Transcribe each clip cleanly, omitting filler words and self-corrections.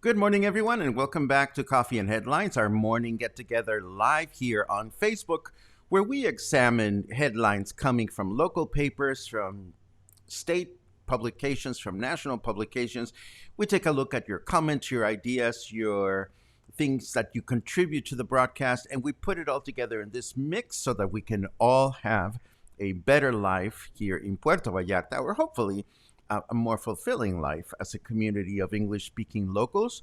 Good morning, everyone, and welcome back to Coffee and Headlines, our morning get together live here on Facebook, where we examine headlines coming from local papers, from state publications, from national publications. We take a look at your comments, your ideas, your things that you contribute to the broadcast, and we put it all together in this mix so that we can all have a better life here in Puerto Vallarta, or hopefully a more fulfilling life as a community of English-speaking locals.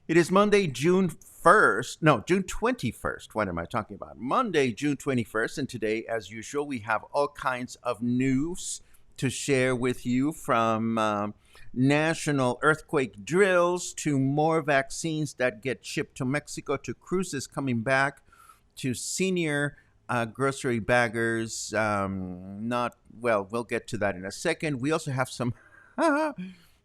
It is Monday, June 21st. What am I talking about? Monday, June 21st, and today, as usual, we have all kinds of news to share with you, from national earthquake drills to more vaccines that get shipped to Mexico, to cruises coming back, to senior grocery baggers. We'll get to that in a second. We also have some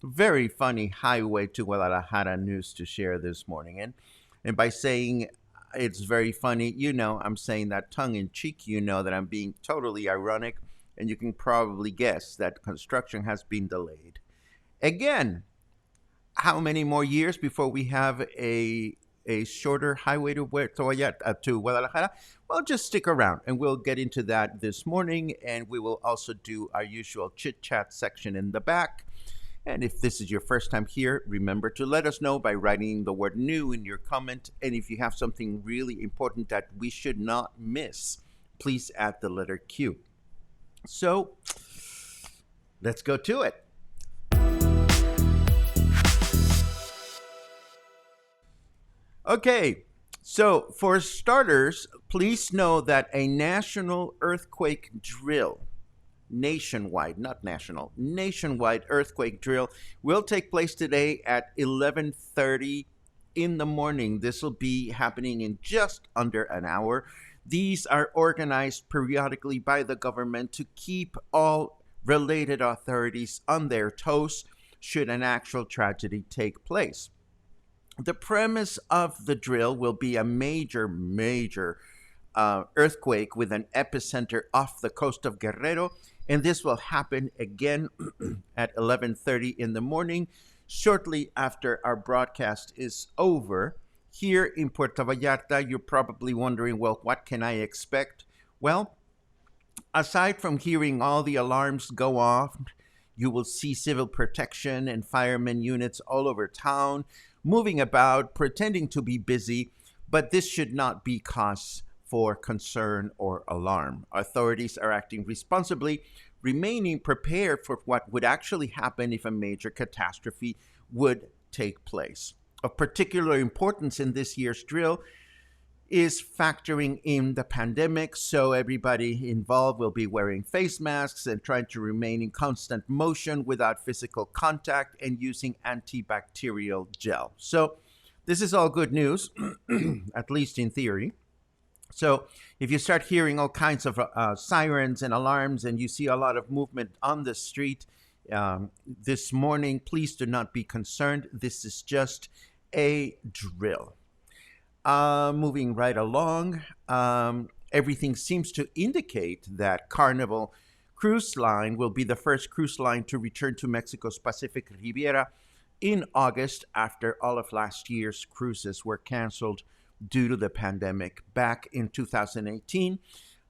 very funny highway to Guadalajara news to share this morning. And by saying it's very funny, I'm saying that tongue in cheek, that I'm being totally ironic, and you can probably guess that construction has been delayed. Again, how many more years before we have a shorter highway to Guadalajara? Well, just stick around and we'll get into that this morning, and we will also do our usual chit-chat section in the back. And if this is your first time here, remember to let us know by writing the word new in your comment. And if you have something really important that we should not miss, please add the letter Q. So let's go to it. Okay, so for starters, please know that a national earthquake drill, nationwide earthquake drill will take place today at 11:30 in the morning. This will be happening in just under an hour. These are organized periodically by the government to keep all related authorities on their toes should an actual tragedy take place. The premise of the drill will be a major earthquake with an epicenter off the coast of Guerrero, and this will happen again at 11:30 in the morning, shortly after our broadcast is over. Here in Puerto Vallarta, you're probably wondering, well, what can I expect? Well, aside from hearing all the alarms go off, you will see civil protection and firemen units all over town, moving about, pretending to be busy, but this should not be cause for concern or alarm. Authorities are acting responsibly, remaining prepared for what would actually happen if a major catastrophe would take place. Of particular importance in this year's drill is factoring in the pandemic, so everybody involved will be wearing face masks and trying to remain in constant motion without physical contact and using antibacterial gel. So this is all good news, at least in theory. So if you start hearing all kinds of sirens and alarms and you see a lot of movement on the street, this morning. Please do not be concerned. This is just a drill. Moving right along, everything seems to indicate that Carnival Cruise Line will be the first cruise line to return to Mexico's Pacific Riviera in August after all of last year's cruises were canceled due to the pandemic. Back in 2018,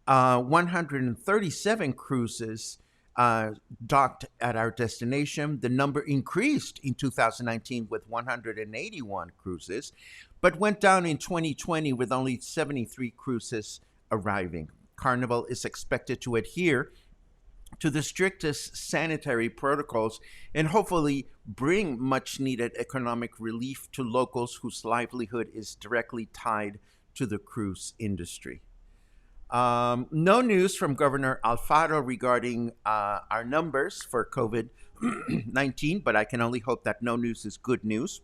137 cruises docked at our destination. The number increased in 2019 with 181 cruises, but went down in 2020 with only 73 cruises arriving. Carnival is expected to adhere to the strictest sanitary protocols and hopefully bring much needed economic relief to locals whose livelihood is directly tied to the cruise industry. No news from Governor Alfaro regarding our numbers for COVID 19, but I can only hope that no news is good news.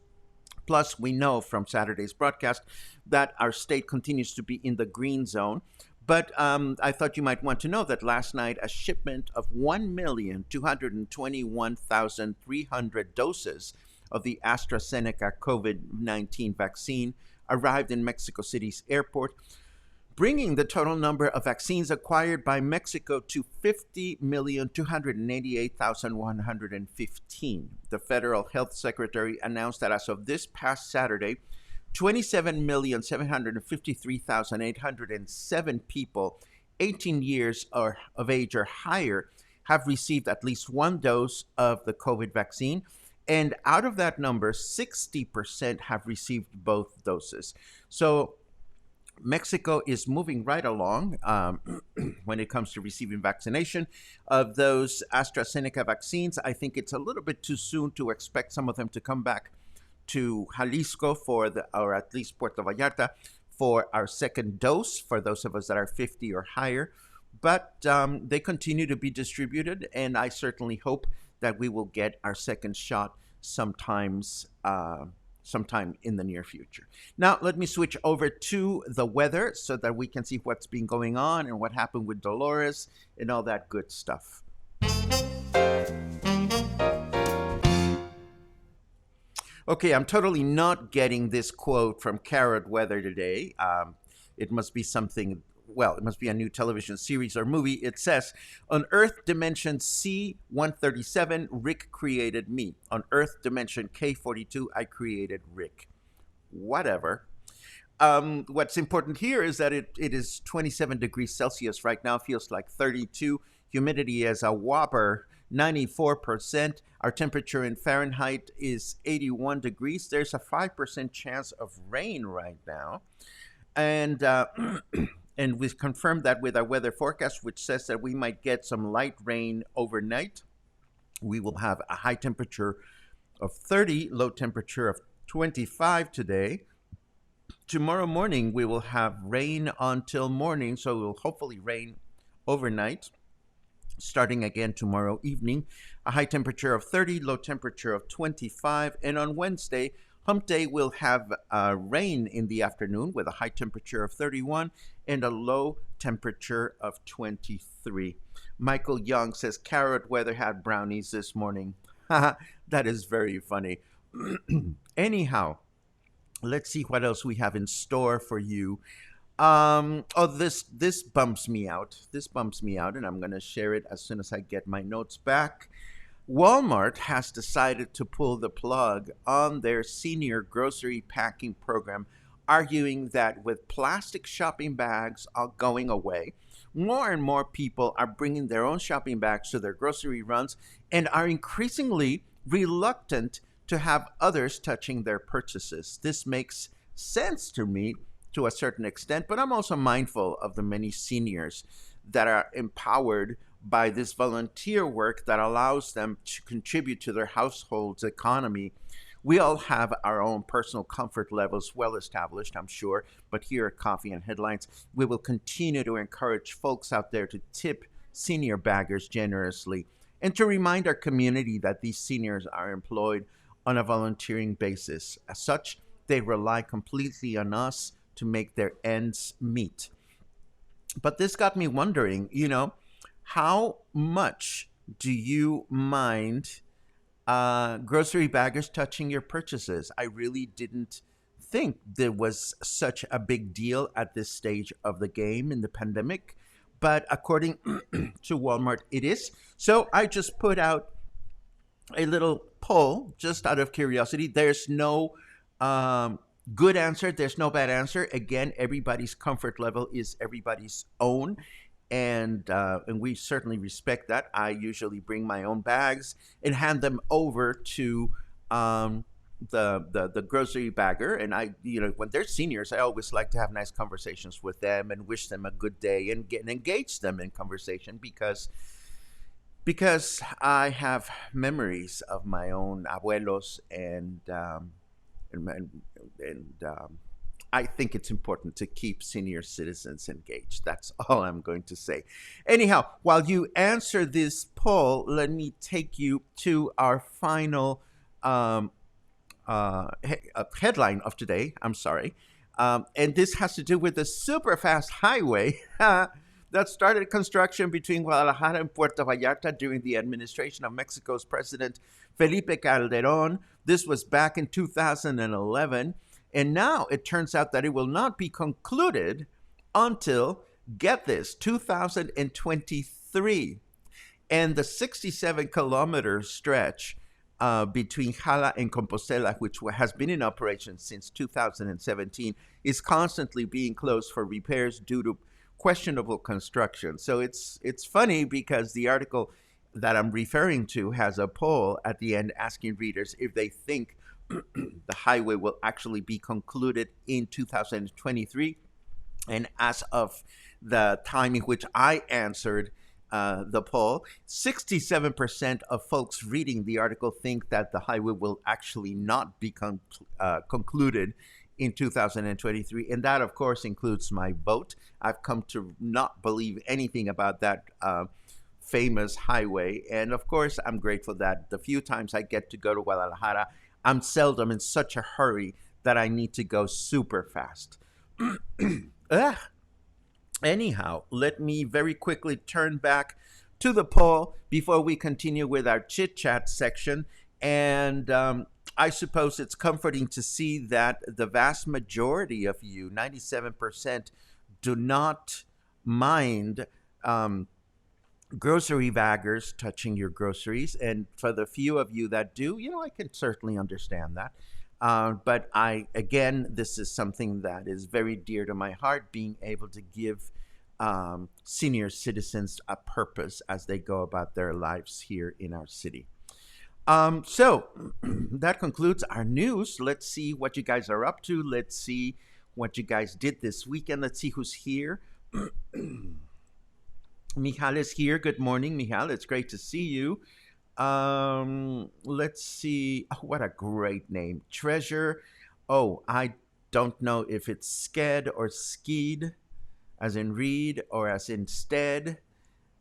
Plus, we know from Saturday's broadcast that our state continues to be in the green zone. But I thought you might want to know that last night a shipment of 1,221,300 doses of the AstraZeneca COVID-19 vaccine arrived in Mexico City's airport, bringing the total number of vaccines acquired by Mexico to 50,288,115. The federal health secretary announced that as of this past Saturday, 27,753,807 people 18 years of age or higher have received at least one dose of the COVID vaccine. And out of that number, 60% have received both doses. So Mexico is moving right along when it comes to receiving vaccination of those AstraZeneca vaccines. I think it's a little bit too soon to expect some of them to come back to Jalisco or at least Puerto Vallarta for our second dose for those of us that are 50 or higher. But they continue to be distributed, and I certainly hope that we will get our second shot sometime in the near future. Now, let me switch over to the weather so that we can see what's been going on and what happened with Dolores and all that good stuff. Okay, I'm totally not getting this quote from Carrot Weather today. It must be something, well, it must be a new television series or movie. It says, on Earth Dimension C137, Rick created me. On Earth Dimension K42, I created Rick. Whatever. What's important here is that it is 27 degrees Celsius right now, feels like 32. Humidity is a whopper 94%. Our temperature in Fahrenheit is 81 degrees. There's a 5% chance of rain right now. And and we've confirmed that with our weather forecast, which says that we might get some light rain overnight. We will have a high temperature of 30, low temperature of 25 today. Tomorrow morning, we will have rain until morning, so it will hopefully rain overnight. Starting again tomorrow evening, a high temperature of 30, low temperature of 25. And on Wednesday, Hump Day will have rain in the afternoon with a high temperature of 31 and a low temperature of 23. Michael Young says, Carrot Weather had brownies this morning. That is very funny. Anyhow, let's see what else we have in store for you. This bumps me out. This bumps me out, and I'm going to share it as soon as I get my notes back. Walmart has decided to pull the plug on their senior grocery packing program, arguing that with plastic shopping bags going away, more and more people are bringing their own shopping bags to their grocery runs and are increasingly reluctant to have others touching their purchases. This makes sense to me to a certain extent, but I'm also mindful of the many seniors that are empowered by this volunteer work that allows them to contribute to their household's economy. We all have our own personal comfort levels well established, I'm sure, but here at Coffee and Headlines, we will continue to encourage folks out there to tip senior baggers generously and to remind our community that these seniors are employed on a volunteering basis. As such, they rely completely on us to make their ends meet. But this got me wondering, how much Do you mind grocery baggers touching your purchases? I really didn't think there was such a big deal at this stage of the game in the pandemic, but according to Walmart, it is. So I just put out a little poll just out of curiosity. There's no um, good answer. There's no bad answer. Again, everybody's comfort level is everybody's own, and we certainly respect that. I usually bring my own bags and hand them over to um, the grocery bagger. And I, when they're seniors, I always like to have nice conversations with them and wish them a good day and get and engage them in conversation because I have memories of my own abuelos, and, and I think it's important to keep senior citizens engaged. That's all I'm going to say. Anyhow, while you answer this poll, let me take you to our final um, headline of today. I'm sorry. And this has to do with the super fast highway that started construction between Guadalajara and Puerto Vallarta during the administration of Mexico's President Felipe Calderon. This was back in 2011. And now it turns out that it will not be concluded until, get this, 2023. And the 67-kilometer stretch between Jala and Compostela, which has been in operation since 2017, is constantly being closed for repairs due to questionable construction. So it's funny because the article that I'm referring to has a poll at the end asking readers if they think the highway will actually be concluded in 2023. And as of the time in which I answered the poll, 67% of folks reading the article think that the highway will actually not be concluded in 2023. And that, of course, includes my vote. I've come to not believe anything about that famous highway. And of course, I'm grateful that the few times I get to go to Guadalajara, I'm seldom in such a hurry that I need to go super fast. Anyhow, let me very quickly turn back to the poll before we continue with our chit chat section. And I suppose it's comforting to see that the vast majority of you, 97%, do not mind grocery baggers touching your groceries. And for the few of you that do, I can certainly understand that. But again, this is something that is very dear to my heart, being able to give senior citizens a purpose as they go about their lives here in our city. So that concludes our news. Let's see what you guys are up to. Let's see what you guys did this weekend. Let's see who's here. Michal is here. Good morning, Michal. It's great to see you. Let's see. Oh, what a great name. Treasure. Oh, I don't know if it's sked or skied, as in read or as in stead.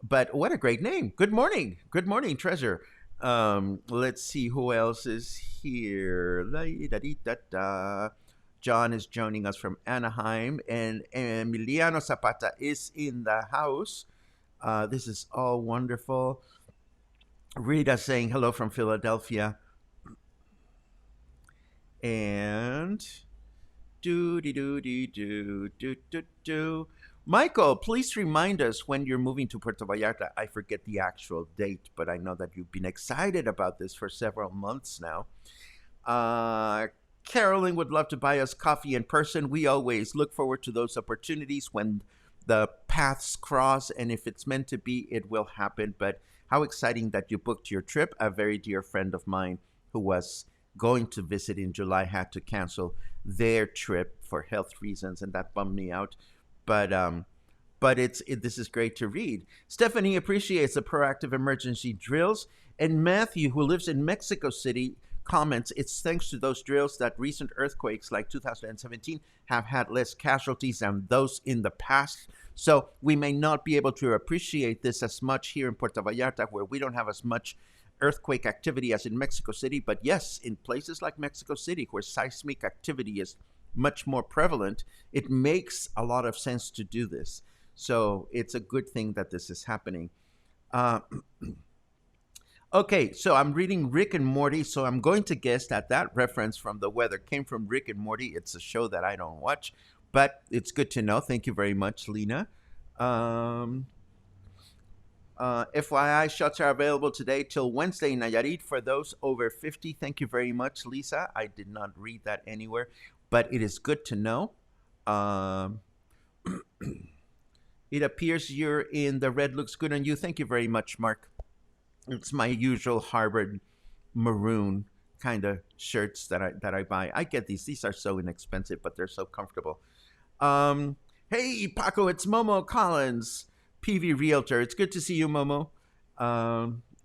But what a great name. Good morning. Good morning, Treasure. Let's see who else is here. John is joining us from Anaheim, and Emiliano Zapata is in the house. This is all wonderful. Rita saying hello from Philadelphia. And do. Michael, please remind us when you're moving to Puerto Vallarta. I forget the actual date, but I know that you've been excited about this for several months now. Carolyn would love to buy us coffee in person. We always look forward to those opportunities when the paths cross, and if it's meant to be, it will happen. But how exciting that you booked your trip. A very dear friend of mine who was going to visit in July had to cancel their trip for health reasons, and that bummed me out. But this is great to read. Stephanie appreciates the proactive emergency drills, and Matthew, who lives in Mexico City, comments, it's thanks to those drills that recent earthquakes like 2017 have had less casualties than those in the past. So we may not be able to appreciate this as much here in Puerto Vallarta, where we don't have as much earthquake activity as in Mexico City. But yes, in places like Mexico City, where seismic activity is much more prevalent, it makes a lot of sense to do this. So it's a good thing that this is happening. Okay, so I'm reading Rick and Morty, so I'm going to guess that that reference from the weather came from Rick and Morty. It's a show that I don't watch, but it's good to know. Thank you very much, Lena. Um, FYI, shots are available today till Wednesday in Nayarit for those over 50. Thank you very much, Lisa. I did not read that anywhere, but it is good to know. Um, it appears you're in the red looks good on you. Thank you very much, Mark. It's my usual Harvard maroon kind of shirts that I buy. I get these. These are so inexpensive, but they're so comfortable. Um, hey Paco, it's Momo Collins, PV Realtor. It's good to see you, Momo.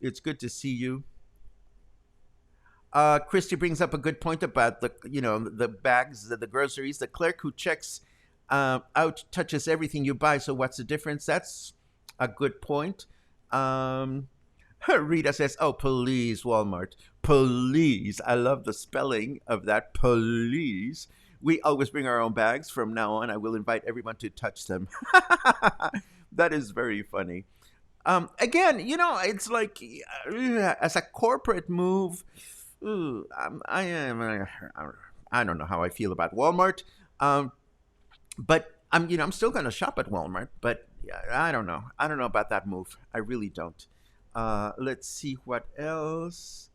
It's good to see you. Christy brings up a good point about the bags, the groceries. The clerk who checks out touches everything you buy. So what's the difference? That's a good point. Um, Rita says, "Oh, please, Walmart, please." I love the spelling of that. Please. We always bring our own bags from now on. I will invite everyone to touch them. That is very funny. Again, it's like as a corporate move, I am. I don't know how I feel about Walmart, but I'm still going to shop at Walmart. But yeah, I don't know. I don't know about that move. I really don't. Let's see what else.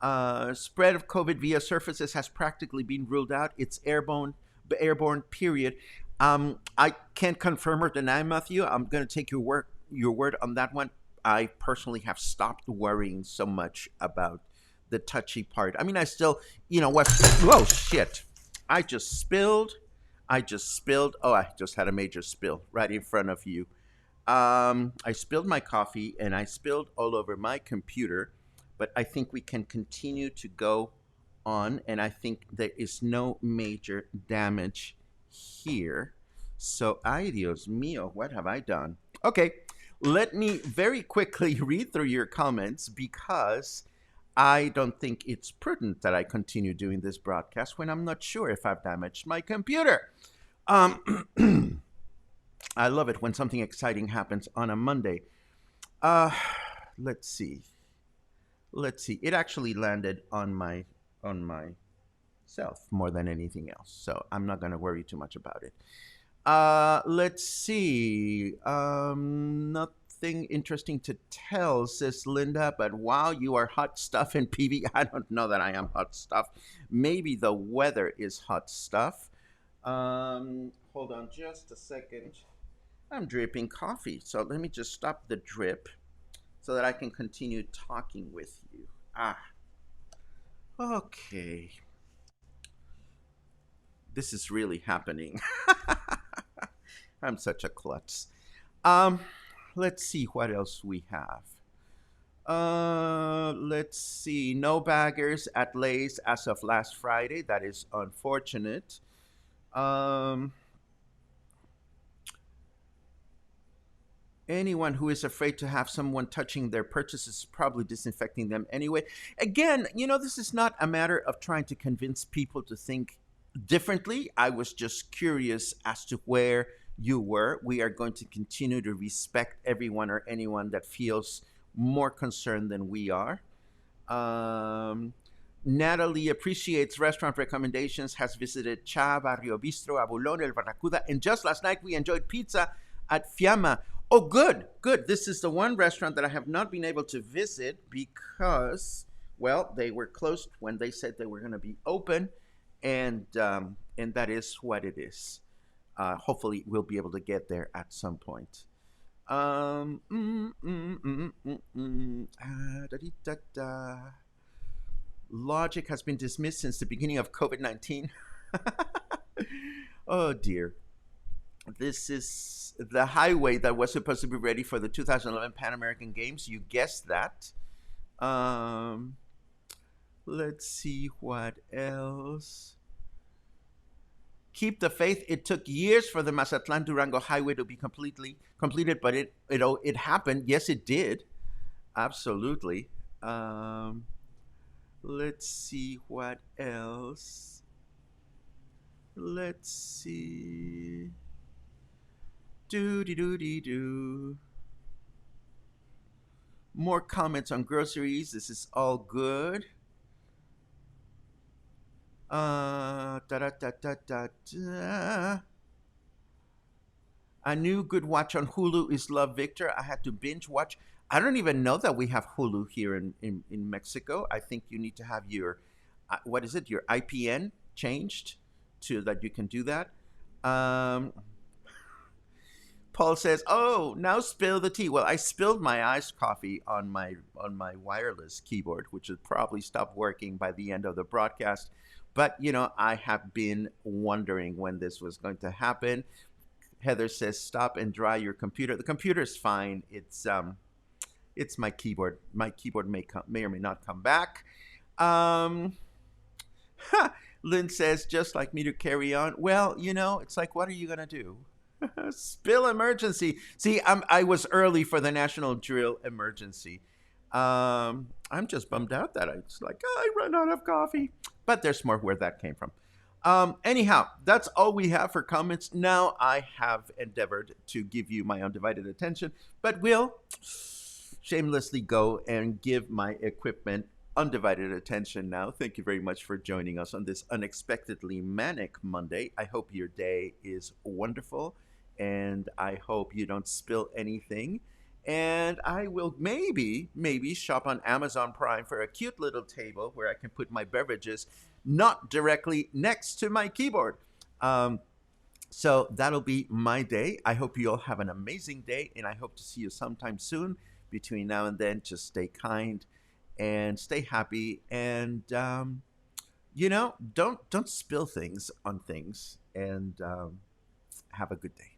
Spread of COVID via surfaces has practically been ruled out. It's airborne. Period. I can't confirm or deny, Matthew. I'm going to take your word on that one. I personally have stopped worrying so much about the touchy part. I mean, I still, what? Whoa, shit! I just spilled. I just spilled. Oh, I just had a major spill right in front of you. I spilled my coffee and I spilled all over my computer, but I think we can continue to go on, and I think there is no major damage here. So, ay Dios mío, what have I done? Okay, let me very quickly read through your comments because I don't think it's prudent that I continue doing this broadcast when I'm not sure if I've damaged my computer. Um, I love it when something exciting happens on a Monday. Uh, let's see. Let's see. It actually landed on myself more than anything else, so I'm not gonna worry too much about it. Let's see. Nothing interesting to tell, says Linda. But wow, you are hot stuff in PV. I don't know that I am hot stuff. Maybe the weather is hot stuff. Hold on just a second. I'm dripping coffee, so let me just stop the drip so that I can continue talking with you. Okay. This is really happening. I'm such a klutz. Um, let's see what else we have. Let's see. No baggers at Lay's as of last Friday. That is unfortunate. Um, Anyone who is afraid to have someone touching their purchases is probably disinfecting them anyway. Again, this is not a matter of trying to convince people to think differently. I was just curious as to where you were. We are going to continue to respect everyone or anyone that feels more concerned than we are. Um, Natalie appreciates restaurant recommendations, has visited Cha, Barrio Bistro, Abulon, El Barracuda, and just last night we enjoyed pizza at Fiamma. Oh, good, good. This is the one restaurant that I have not been able to visit because, well, they were closed when they said they were going to be open, and that is what it is. Hopefully, we'll be able to get there at some point. Da, da, da. Logic has been dismissed since the beginning of COVID-19. Oh dear. This is the highway that was supposed to be ready for the 2011 Pan American Games. You guessed that. Um, let's see what else. Keep the faith. It took years for the Mazatlan Durango highway to be completed, but it happened. Yes, it did. Absolutely. Um, let's see what else. Let's see. Do. More comments on groceries. This is all good. Da da da da da da. A new good watch on Hulu is Love Victor. I had to binge watch. I don't even know that we have Hulu here in Mexico. I think you need to have your, what is it, your IPN changed to that you can do that. Um, Paul says, "Oh, now spill the tea." Well, I spilled my iced coffee on my wireless keyboard, which would probably stop working by the end of the broadcast. But I have been wondering when this was going to happen. Heather says, "Stop and dry your computer." The computer's fine. It's my keyboard. My keyboard may or may not come back. Um, Lynn says, "Just like me to carry on." Well, it's like, what are you gonna do? Spill emergency. See, I was early for the national drill emergency. I'm just bummed out that it's like I run out of coffee, but there's more where that came from. Anyhow, that's all we have for comments. Now I have endeavored to give you my undivided attention, but will shamelessly go and give my equipment undivided attention now. Thank you very much for joining us on this unexpectedly manic Monday. I hope your day is wonderful, and I hope you don't spill anything. And I will maybe shop on Amazon Prime for a cute little table where I can put my beverages not directly next to my keyboard. So that'll be my day. I hope you all have an amazing day, and I hope to see you sometime soon. Between now and then, just stay kind and stay happy, and don't spill things on things. And have a good day.